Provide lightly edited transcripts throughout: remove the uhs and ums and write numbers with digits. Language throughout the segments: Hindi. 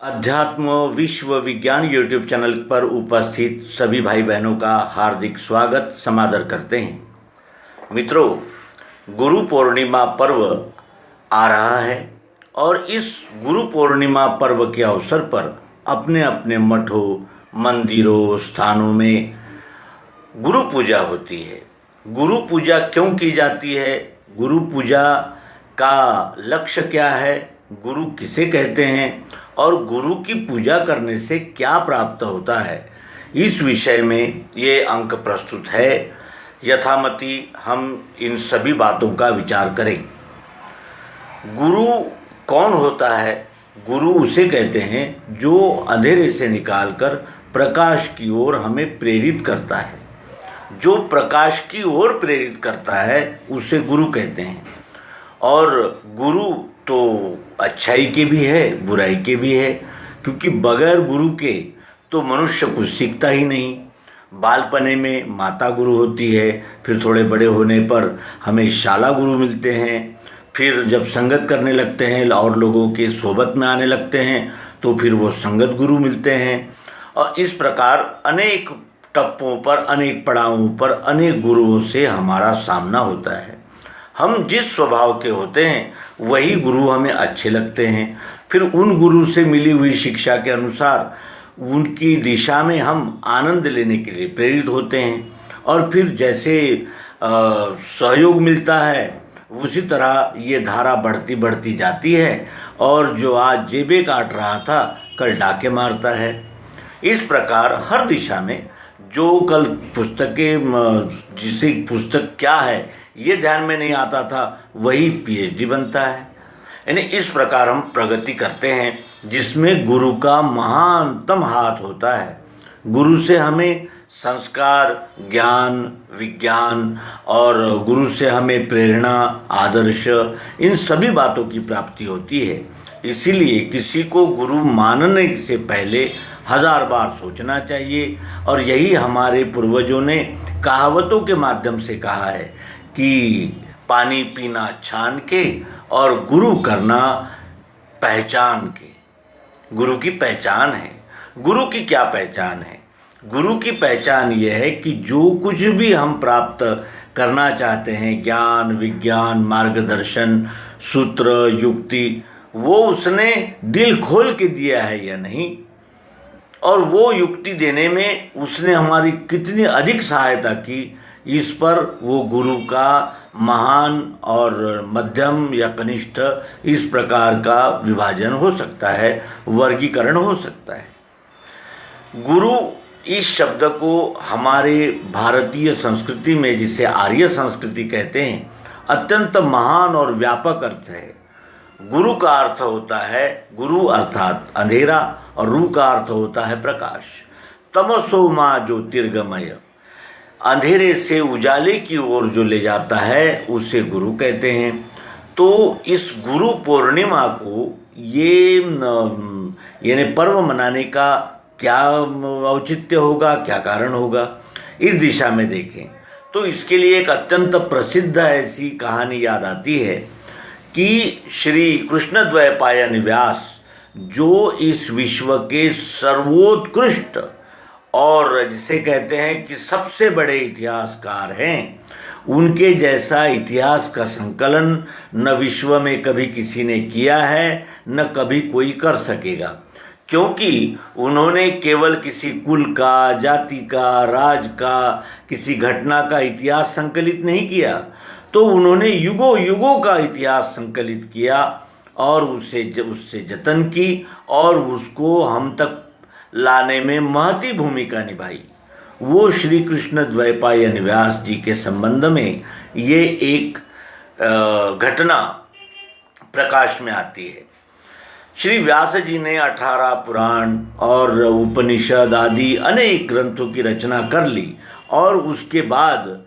अध्यात्म विश्व विज्ञान यूट्यूब चैनल पर उपस्थित सभी भाई बहनों का हार्दिक स्वागत समादर करते हैं। मित्रों, गुरु पूर्णिमा पर्व आ रहा है और इस गुरु पूर्णिमा पर्व के अवसर पर अपने अपने मठों, मंदिरों, स्थानों में गुरु पूजा होती है। गुरु पूजा क्यों की जाती है? गुरु पूजा का लक्ष्य क्या है? गुरु किसे कहते हैं और गुरु की पूजा करने से क्या प्राप्त होता है, इस विषय में ये अंक प्रस्तुत है। यथामति हम इन सभी बातों का विचार करें। गुरु कौन होता है? गुरु उसे कहते हैं जो अंधेरे से निकालकर प्रकाश की ओर हमें प्रेरित करता है। जो प्रकाश की ओर प्रेरित करता है उसे गुरु कहते हैं। और गुरु तो अच्छाई के भी है, बुराई के भी है, क्योंकि बगैर गुरु के तो मनुष्य कुछ सीखता ही नहीं। बालपने में माता गुरु होती है, फिर थोड़े बड़े होने पर हमें शाला गुरु मिलते हैं, फिर जब संगत करने लगते हैं और लोगों के सोबत में आने लगते हैं तो फिर वो संगत गुरु मिलते हैं। और इस प्रकार अनेक टप्पों पर, अनेक पड़ावों पर अनेक गुरुओं से हमारा सामना होता है। हम जिस स्वभाव के होते हैं वही गुरु हमें अच्छे लगते हैं। फिर उन गुरु से मिली हुई शिक्षा के अनुसार उनकी दिशा में हम आनंद लेने के लिए प्रेरित होते हैं। और फिर जैसे सहयोग मिलता है उसी तरह ये धारा बढ़ती बढ़ती जाती है और जो आज जेबें काट रहा था कल डाके मारता है। इस प्रकार हर दिशा में जो कल पुस्तकें, जिसे पुस्तक क्या है ये ध्यान में नहीं आता था, वही पीएचडी बनता है। यानी इस प्रकार हम प्रगति करते हैं जिसमें गुरु का महानतम हाथ होता है। गुरु से हमें संस्कार, ज्ञान, विज्ञान और गुरु से हमें प्रेरणा, आदर्श, इन सभी बातों की प्राप्ति होती है। इसीलिए किसी को गुरु मानने से पहले 1000 बार सोचना चाहिए। और यही हमारे पूर्वजों ने कहावतों के माध्यम से कहा है कि पानी पीना छान के और गुरु करना पहचान के। गुरु की पहचान है। गुरु की क्या पहचान है? गुरु की पहचान ये है कि जो कुछ भी हम प्राप्त करना चाहते हैं, ज्ञान, विज्ञान, मार्गदर्शन, सूत्र, युक्ति, वो उसने दिल खोल के दिया है या नहीं, और वो युक्ति देने में उसने हमारी कितनी अधिक सहायता की, इस पर वो गुरु का महान और मध्यम या कनिष्ठ इस प्रकार का विभाजन हो सकता है, वर्गीकरण हो सकता है। गुरु इस शब्द को हमारे भारतीय संस्कृति में, जिसे आर्य संस्कृति कहते हैं, अत्यंत महान और व्यापक अर्थ है। गुरु का अर्थ होता है, गुरु अर्थात अंधेरा, और रू का अर्थ होता है प्रकाश। तमसो मा ज्योतिर्गमय, अंधेरे से उजाले की ओर जो ले जाता है उसे गुरु कहते हैं। तो इस गुरु पूर्णिमा को ये यानी पर्व मनाने का क्या औचित्य होगा, क्या कारण होगा, इस दिशा में देखें तो इसके लिए एक अत्यंत प्रसिद्ध ऐसी कहानी याद आती है कि श्री कृष्णद्वैपायन व्यास, जो इस विश्व के सर्वोत्कृष्ट और जिसे कहते हैं कि सबसे बड़े इतिहासकार हैं, उनके जैसा इतिहास का संकलन न विश्व में कभी किसी ने किया है, न कभी कोई कर सकेगा। क्योंकि उन्होंने केवल किसी कुल का, जाति का, राज का, किसी घटना का इतिहास संकलित नहीं किया, तो उन्होंने युगों युगों का इतिहास संकलित किया और उससे जतन की और उसको हम तक लाने में महती भूमिका निभाई। वो श्री कृष्ण द्वैपायन व्यास जी के संबंध में ये एक घटना प्रकाश में आती है। श्री व्यास जी ने 18 पुराण और उपनिषद आदि अनेक ग्रंथों की रचना कर ली और उसके बाद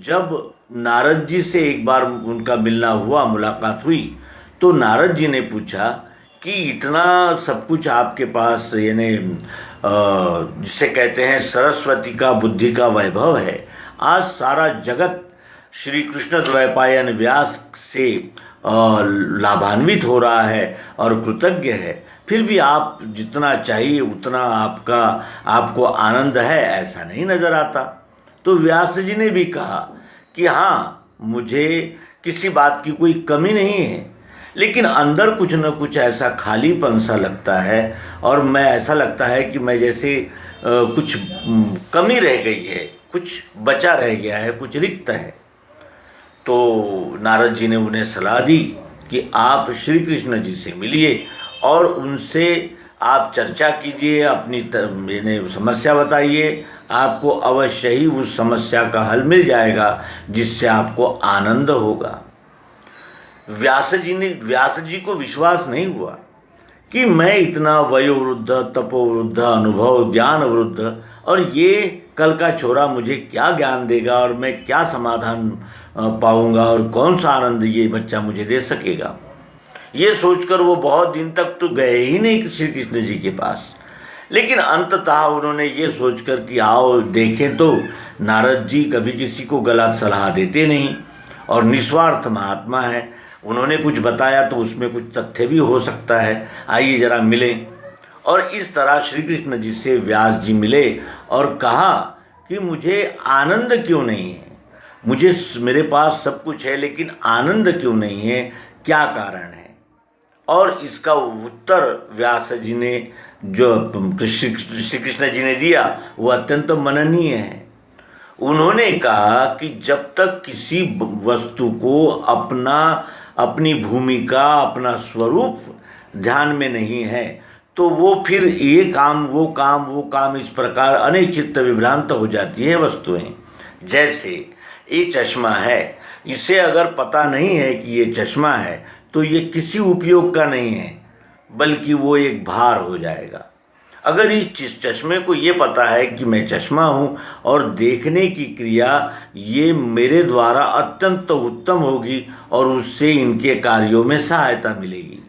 जब नारद जी से एक बार उनका मिलना हुआ, मुलाकात हुई, तो नारद जी ने पूछा कि इतना सब कुछ आपके पास, यानी जिसे कहते हैं सरस्वती का बुद्धि का वैभव है, आज सारा जगत श्री कृष्ण द्वैपायन व्यास से लाभान्वित हो रहा है और कृतज्ञ है, फिर भी आप जितना चाहिए उतना आपको आनंद है ऐसा नहीं नज़र आता। तो व्यास जी ने भी कहा कि हाँ, मुझे किसी बात की कोई कमी नहीं है, लेकिन अंदर कुछ न कुछ ऐसा खालीपन सा लगता है, और मैं ऐसा लगता है कि मैं जैसे कुछ कमी रह गई है, कुछ बचा रह गया है, कुछ रिक्त है। तो नारद जी ने उन्हें सलाह दी कि आप श्री कृष्ण जी से मिलिए और उनसे आप चर्चा कीजिए, अपनी समस्या बताइए, आपको अवश्य ही उस समस्या का हल मिल जाएगा जिससे आपको आनंद होगा। व्यास जी को विश्वास नहीं हुआ कि मैं इतना वयोवृद्ध, तपोवृद्ध, अनुभव ज्ञान वृद्ध, और ये कल का छोरा मुझे क्या ज्ञान देगा और मैं क्या समाधान पाऊंगा और कौन सा आनंद ये बच्चा मुझे दे सकेगा। ये सोचकर वो बहुत दिन तक तो गए ही नहीं श्री कृष्ण जी के पास। लेकिन अंततः उन्होंने ये सोचकर कि आओ देखें, तो नारद जी कभी किसी को गलत सलाह देते नहीं और निस्वार्थ महात्मा है, उन्होंने कुछ बताया तो उसमें कुछ तथ्य भी हो सकता है, आइए जरा मिलें। और इस तरह श्री कृष्ण जी से व्यास जी मिले और कहा कि मुझे आनंद क्यों नहीं है, मेरे पास सब कुछ है लेकिन आनंद क्यों नहीं है, क्या कारण है। और इसका उत्तर व्यास जी ने जो श्री कृष्ण जी ने दिया वो अत्यंत मननीय है। उन्होंने कहा कि जब तक किसी वस्तु को अपनी भूमिका, अपना स्वरूप ध्यान में नहीं है, तो वो फिर ये काम वो काम इस प्रकार अनेक चित्त विभ्रांत हो जाती है वस्तुएं। जैसे ये चश्मा है, इसे अगर पता नहीं है कि ये चश्मा है तो ये किसी उपयोग का नहीं है, बल्कि वो एक भार हो जाएगा। अगर इस चश्मे को ये पता है कि मैं चश्मा हूँ और देखने की क्रिया ये मेरे द्वारा अत्यंत उत्तम होगी और उससे इनके कार्यों में सहायता मिलेगी,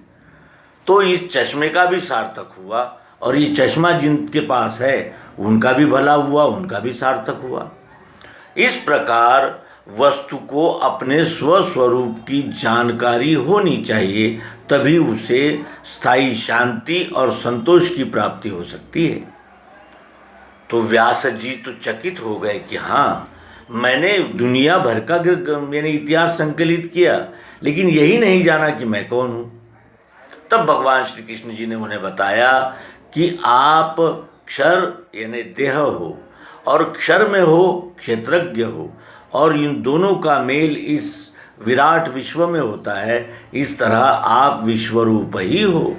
तो इस चश्मे का भी सार्थक हुआ, और ये चश्मा जिनके पास है उनका भी भला हुआ, उनका भी सार्थक हुआ। इस प्रकार वस्तु को अपने स्वस्वरूप की जानकारी होनी चाहिए, तभी उसे स्थायी शांति और संतोष की प्राप्ति हो सकती है। तो व्यास जी तो चकित हो गए कि हाँ, मैंने दुनिया भर का मैंने इतिहास संकलित किया, लेकिन यही नहीं जाना कि मैं कौन हूँ। तब भगवान श्री कृष्ण जी ने उन्हें बताया कि आप क्षर यानी देह हो, और क्षर में हो क्षेत्रज्ञ हो, और इन दोनों का मेल इस विराट विश्व में होता है। इस तरह आप विश्वरूप ही हो।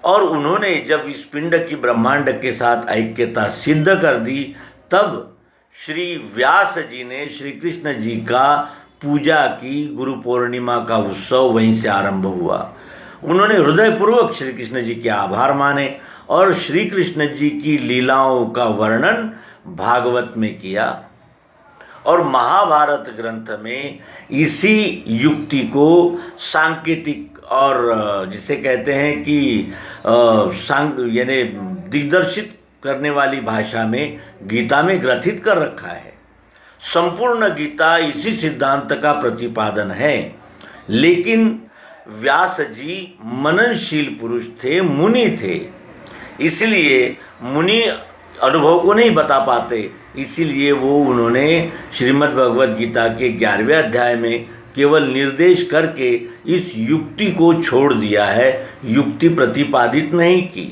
और उन्होंने जब इस पिंड की ब्रह्मांड के साथ ऐक्यता सिद्ध कर दी, तब श्री व्यास जी ने श्री कृष्ण जी का पूजा की। गुरु पूर्णिमा का उत्सव वहीं से आरंभ हुआ। उन्होंने हृदयपूर्वक श्री कृष्ण जी के आभार माने और श्री कृष्ण जी की लीलाओं का वर्णन भागवत में किया। और महाभारत ग्रंथ में इसी युक्ति को सांकेतिक और जिसे कहते हैं कि यानी दिग्दर्शित करने वाली भाषा में गीता में ग्रथित कर रखा है। संपूर्ण गीता इसी सिद्धांत का प्रतिपादन है। लेकिन व्यास जी मननशील पुरुष थे, मुनि थे, इसलिए मुनि अनुभव को नहीं बता पाते, इसीलिए उन्होंने श्रीमद् भगवद गीता के 11वें अध्याय में केवल निर्देश करके इस युक्ति को छोड़ दिया है, युक्ति प्रतिपादित नहीं की।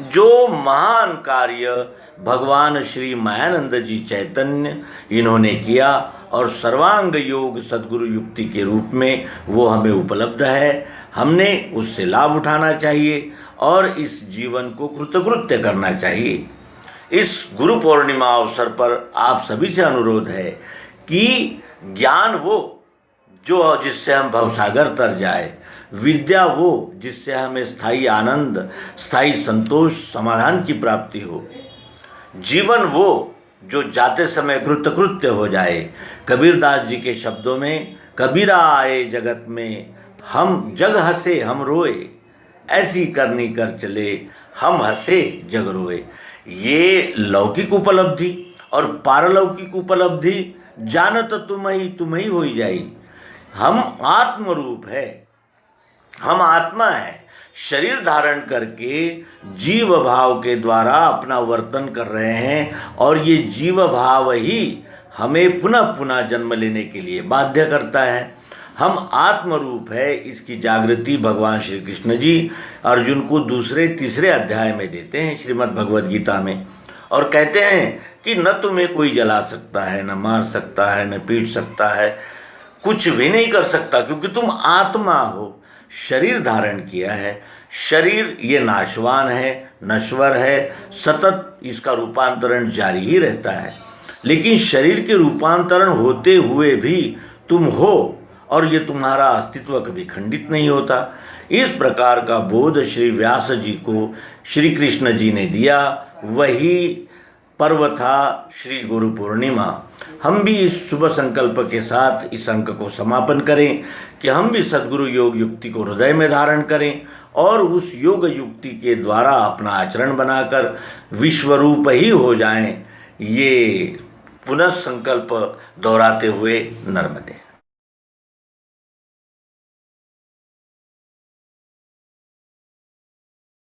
जो महान कार्य भगवान श्री मायानंद जी चैतन्य इन्होंने किया और सर्वांग योग सद्गुरु युक्ति के रूप में वो हमें उपलब्ध है, हमने उससे लाभ उठाना चाहिए और इस जीवन को कृतकृत्य करना चाहिए। इस गुरु पूर्णिमा अवसर पर आप सभी से अनुरोध है कि ज्ञान वो जो जिससे हम भवसागर तर जाए, विद्या वो जिससे हमें स्थायी आनंद, स्थायी संतोष, समाधान की प्राप्ति हो, जीवन वो जो जाते समय कृतकृत्य हो जाए। कबीरदास जी के शब्दों में, कबीरा आए जगत में, हम जग हंसे हम रोए, ऐसी करनी कर चले हम हंसे जग रोए। ये लौकिक उपलब्धि और पारलौकिक उपलब्धि जानत तुम ही हो जाई। हम आत्मरूप है, हम आत्मा है। शरीर धारण करके जीव भाव के द्वारा अपना वर्तन कर रहे हैं और ये जीव भाव ही हमें पुनः पुनः जन्म लेने के लिए बाध्य करता है। हम आत्मरूप है, इसकी जागृति भगवान श्री कृष्ण जी अर्जुन को दूसरे तीसरे अध्याय में देते हैं श्रीमद् भगवद गीता में, और कहते हैं कि न तुम्हें कोई जला सकता है, न मार सकता है, न पीट सकता है, कुछ भी नहीं कर सकता, क्योंकि तुम आत्मा हो, शरीर धारण किया है। शरीर ये नाशवान है, नश्वर है, सतत इसका रूपांतरण जारी ही रहता है, लेकिन शरीर के रूपांतरण होते हुए भी तुम हो और ये तुम्हारा अस्तित्व कभी खंडित नहीं होता। इस प्रकार का बोध श्री व्यास जी को श्री कृष्ण जी ने दिया, वही पर्व था श्री गुरु पूर्णिमा। हम भी इस शुभ संकल्प के साथ इस अंक को समापन करें कि हम भी सद्गुरु योग युक्ति को हृदय में धारण करें और उस योग युक्ति के द्वारा अपना आचरण बनाकर विश्वरूप ही हो जाएं। ये पुनः संकल्प दोहराते हुए नर्मदे।